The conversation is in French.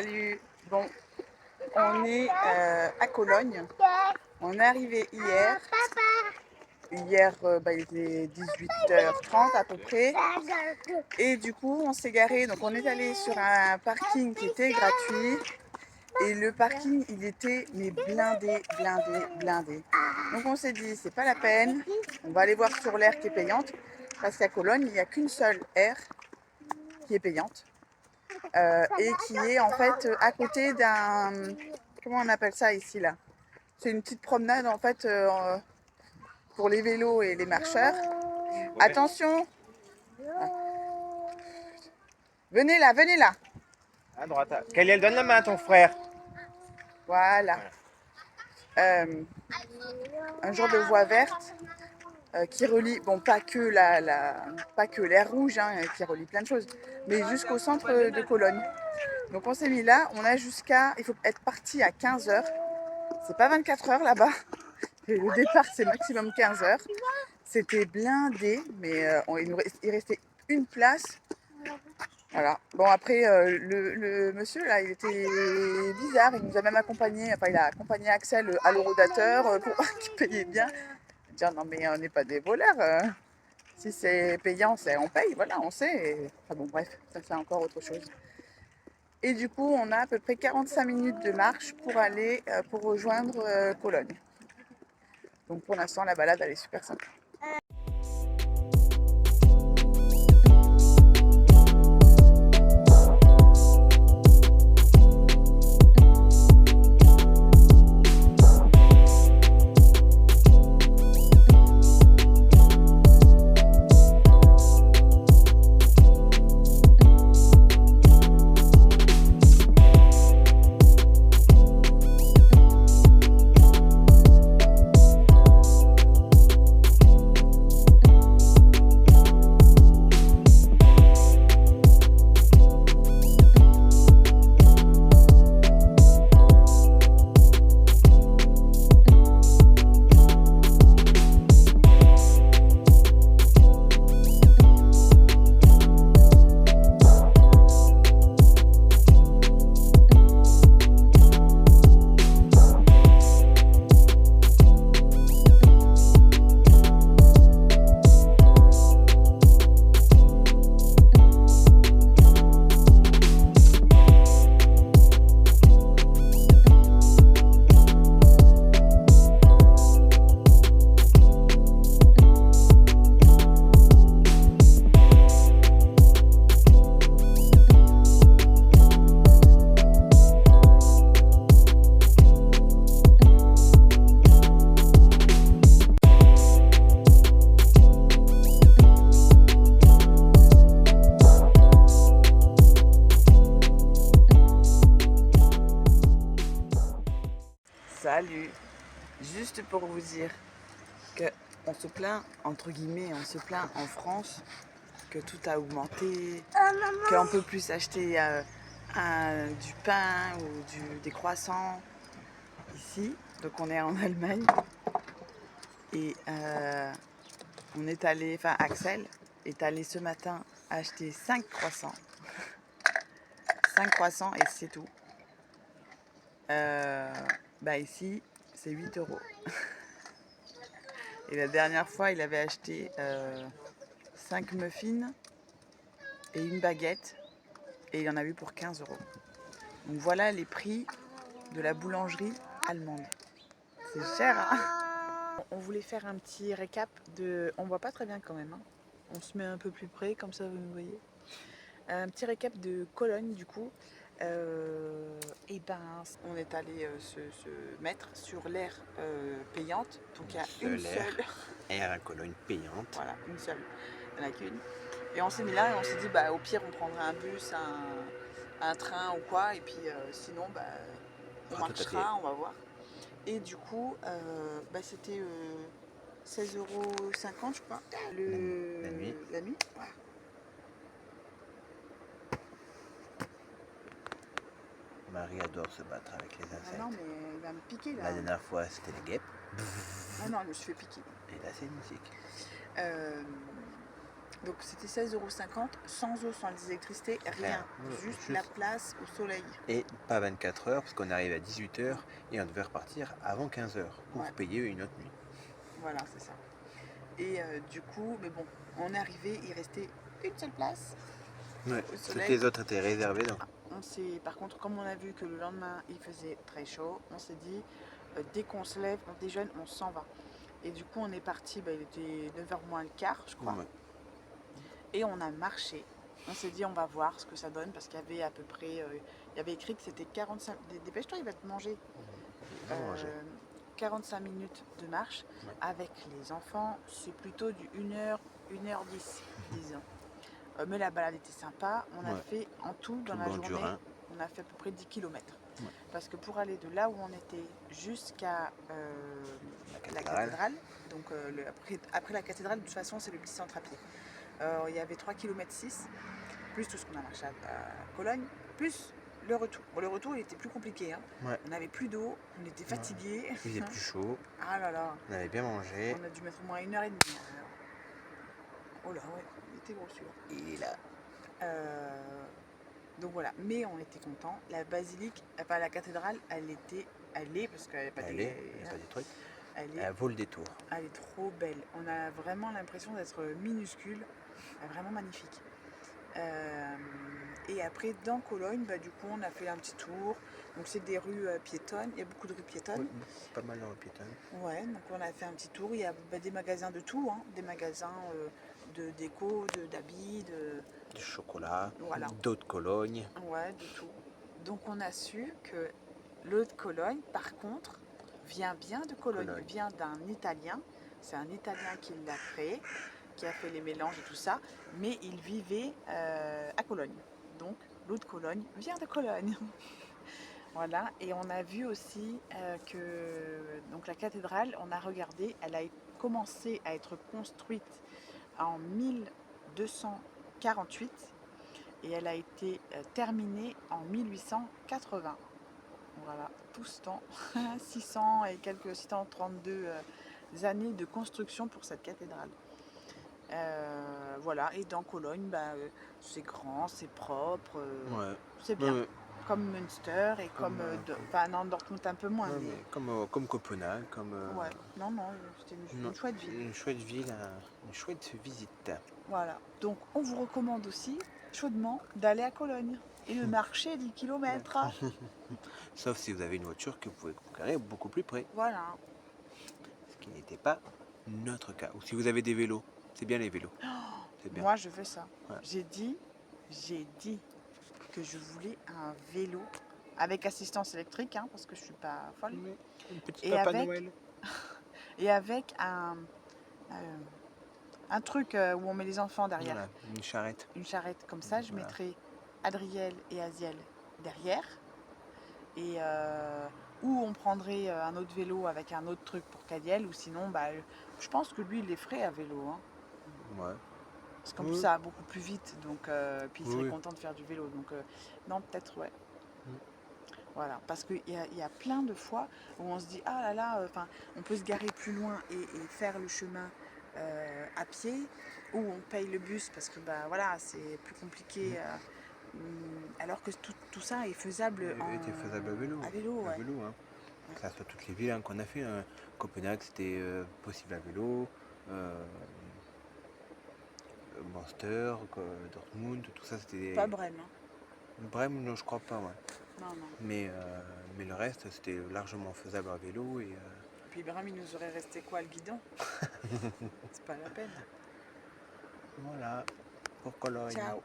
Salut. Bon, on est à Cologne. On est arrivé hier. Hier, il était 18h30 à peu près. Et du coup, on s'est garé. Donc, on est allé sur un parking qui était gratuit. Et le parking, il était blindé. Donc, on s'est dit, c'est pas la peine. On va aller voir sur l'aire qui est payante. Parce qu'à Cologne, il n'y a qu'une seule aire qui est payante. Et qui est en fait à côté d'un... Comment on appelle ça ici là? C'est une petite promenade en fait pour les vélos et les marcheurs. Attention! Venez là, venez là! À droite. Kaliel, donne la main à ton frère. Voilà. Un genre de voie verte qui relie, bon pas que l'air rouge, hein, qui relie plein de choses, mais jusqu'au centre de Cologne. Donc on s'est mis là, on a jusqu'à, il faut être parti à 15h. C'est pas 24 heures là-bas. Le départ c'est maximum 15h. C'était blindé, mais il restait une place. Voilà. Bon après le monsieur là, il était bizarre. Il nous a même accompagné. Enfin il a accompagné Axel à l'horodateur pour qu'il payait bien. Dire non mais on n'est pas des voleurs. Si c'est payant, on paye. Voilà, on sait. Enfin bon bref, ça c'est encore autre chose. Et du coup, on a à peu près 45 minutes de marche pour aller pour rejoindre Cologne. Donc pour l'instant, la balade elle est super sympa. Salut! Juste pour vous dire qu'on se plaint, entre guillemets, on se plaint en France que tout a augmenté, qu'on ne peut plus s'acheter du pain ou des croissants ici. Donc on est en Allemagne et on est allé, enfin Axel est allé ce matin acheter 5 croissants. 5 croissants et c'est tout. Ici, c'est 8 €. Et la dernière fois, il avait acheté 5 muffins et une baguette. Et il en a eu pour 15 €. Donc voilà les prix de la boulangerie allemande. C'est cher, hein? On voulait faire un petit récap de... On voit pas très bien quand même, hein. On se met un peu plus près, comme ça vous me voyez. Un petit récap de Cologne du coup. On est allé se mettre sur l'aire payante. Donc il y a une seule aire à Cologne payante. Voilà, une seule. Il n'y en a qu'une. Et on s'est mis là et on s'est dit au pire on prendra un bus, un train ou quoi. Et puis sinon on marchera, on va voir. Et du coup c'était 16,50 € je crois. La nuit. La nuit, ouais. Marie adore se battre avec les insectes. Ah non, mais il va me piquer là. La dernière fois, c'était les guêpes. Ah non, je me suis fait piquer. Et là, c'est une musique. Donc c'était 16,50 € sans eau, sans électricité, rien. Juste la place au soleil. Et pas 24 heures, parce qu'on arrive à 18 heures et on devait repartir avant 15 heures pour Ouais. payer une autre nuit. Voilà, c'est ça. Et du coup, mais bon, on est arrivé, il restait une seule place Ouais, au toutes soleil. les autres étaient réservées. Donc. Par contre, comme on a vu que le lendemain il faisait très chaud, on s'est dit dès qu'on se lève, on déjeune, on s'en va. Et du coup, on est parti, il était 9h moins le quart, je crois. Ouais. Et on a marché. On s'est dit, on va voir ce que ça donne, parce qu'il y avait à peu près, il y avait écrit que c'était 45. Dépêche-toi, il va te manger. On va manger. 45 minutes de marche. Ouais. Avec les enfants, c'est plutôt du 1h, 1h10, disons. Mais la balade était sympa. On a fait en tout dans la journée, on a fait à peu près 10 km. Ouais. Parce que pour aller de là où on était jusqu'à la cathédrale, donc après la cathédrale, de toute façon, c'est le petit centre à pied. Il y avait 3,6 km, plus tout ce qu'on a marché à Cologne, plus le retour. Bon, le retour, il était plus compliqué. Hein. Ouais. On n'avait plus d'eau, on était fatigués. Il faisait plus chaud. Ah là là. On avait bien mangé. On a dû mettre au moins 1h30. Oh là, ouais, il était gros celui-là. Il est là. Donc voilà, mais on était contents. La basilique, enfin la cathédrale, elle est parce qu'elle n'est pas des trucs. Elle vaut le détour. Elle est trop belle. On a vraiment l'impression d'être minuscule, vraiment magnifique. Et après, dans Cologne, du coup, on a fait un petit tour. Donc c'est des rues piétonnes. Il y a beaucoup de rues piétonnes. Ouais, pas mal de rues piétonnes. Ouais, donc on a fait un petit tour. Il y a des magasins de tout, hein. Des magasins de déco, d'habits, de chocolat, voilà. D'eau de Cologne. Ouais, de tout. Donc on a su que l'eau de Cologne, par contre, vient bien de Cologne. Vient d'un Italien. C'est un Italien qui l'a créé, qui a fait les mélanges et tout ça. Mais il vivait à Cologne. Donc l'eau de Cologne vient de Cologne. Voilà. Et on a vu aussi que donc la cathédrale, on a regardé, elle a commencé à être construite en 1248 et elle a été terminée en 1880. Voilà, tout ce temps, 600 et quelques 632 années de construction pour cette cathédrale. Voilà, et dans Cologne, c'est grand, c'est propre, c'est bien. Ouais. Comme Münster et comme non, Dortmund un peu moins. Ouais, mais comme Copenhague, comme. Ouais, non, c'était une chouette ville. Une chouette ville, une chouette visite. Voilà, donc on vous recommande aussi chaudement d'aller à Cologne et de marcher 10 km. Sauf si vous avez une voiture que vous pouvez garer beaucoup plus près. Voilà. Ce qui n'était pas notre cas. Ou si vous avez des vélos, c'est bien les vélos. C'est bien. Moi je veux ça. Ouais. J'ai dit que je voulais un vélo avec assistance électrique, hein, parce que je suis pas folle. Oui, une petite Papa Noël. Et avec un truc où on met les enfants derrière. Voilà, une charrette. Une charrette, comme ça, je mettrai Adriel et Aziel derrière. Et ou on prendrait un autre vélo avec un autre truc pour Cadiel, ou sinon, je pense que lui, il les ferait à vélo. Hein. Ouais. Parce qu'en plus, ça va beaucoup plus vite, donc puis il serait content de faire du vélo. Donc non, peut-être, ouais. Voilà, parce qu'il y a plein de fois où on se dit, ah là là, on peut se garer plus loin et faire le chemin à pied, ou on paye le bus parce que voilà, c'est plus compliqué. Alors que tout ça est faisable était faisable à vélo. À vélo, ouais. À vélo, hein. Ouais. Ça soit toutes les villes qu'on a fait. Hein. Copenhague, c'était possible à vélo. Münster, Dortmund, tout ça, c'était. Pas Brême. Hein. Brême, non, je crois pas, ouais. Non. Mais le reste, c'était largement faisable à vélo. Et puis Brême, il nous aurait resté quoi, le guidon? C'est pas la peine. Voilà, pour Cologne. Ciao.